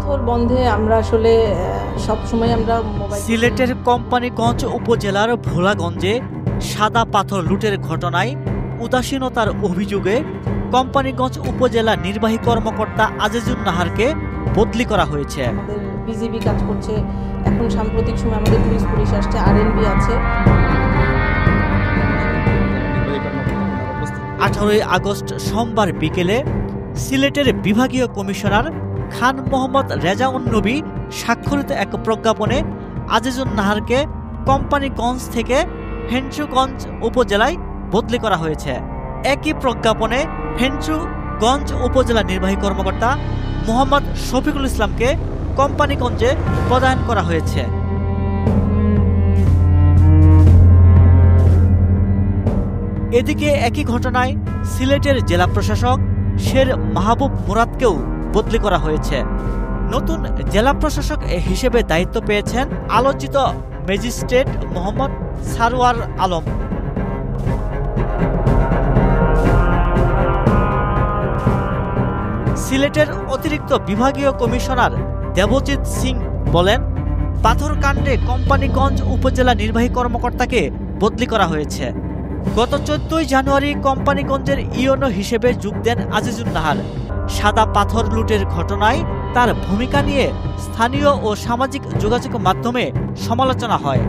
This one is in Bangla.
পাথর বন্ধে আমরা আসলে সব সময় আমরা সিলেটের কোম্পানীগঞ্জ উপজেলার ভোলাগঞ্জে সাদা পাথর লুটের ঘটনায় উদাসীনতার অভিযোগে কোম্পানীগঞ্জ উপজেলা নির্বাহী কর্মকর্তা আজিজুন নাহারকে বদলি করা হয়েছে। আমাদের বিজিবি কাজ করছে, এখন সাম্প্রতিক সময় আমাদের পুলিশ আসছে, আরএনবি আছে। 18 আগস্ট সোমবার বিকেলে সিলেটের বিভাগীয় কমিশনার খান মোহাম্মদ রেজাউন নবী স্বাক্ষরিত এক প্রজ্ঞাপনে আজিজুন নাহারকে কোম্পানীগঞ্জ থেকে ফেঞ্চুগঞ্জ উপজেলায় বদলি করা হয়েছে। একই প্রজ্ঞাপনে ফেঞ্চুগঞ্জ উপজেলা নির্বাহী কর্মকর্তা মোহাম্মদ শফিকুল ইসলামকে কোম্পানীগঞ্জে পদায়ন করা হয়েছে। এদিকে একই ঘটনায় সিলেটের জেলা প্রশাসক শের মাহবুব মুরাদকেও বদলি করা হয়েছে। নতুন জেলা প্রশাসক হিসেবে দায়িত্ব পেয়েছেন আলোচিত ম্যাজিস্ট্রেট মোহাম্মদ সারওয়ার আলম। সিলেটের অতিরিক্ত বিভাগীয় কমিশনার দেবজিৎ সিং বলেন, পাথরকাণ্ডে কোম্পানীগঞ্জ উপজেলা নির্বাহী কর্মকর্তাকে বদলি করা হয়েছে। গত 14 জানুয়ারি কোম্পানীগঞ্জের ইওনো হিসেবে যোগ দেন আজিজুন নাহার। সাদা পাথর লুটের ঘটনায় তার ভূমিকা নিয়ে স্থানীয় ও সামাজিক যোগাযোগ মাধ্যমে সমালোচনা হয়।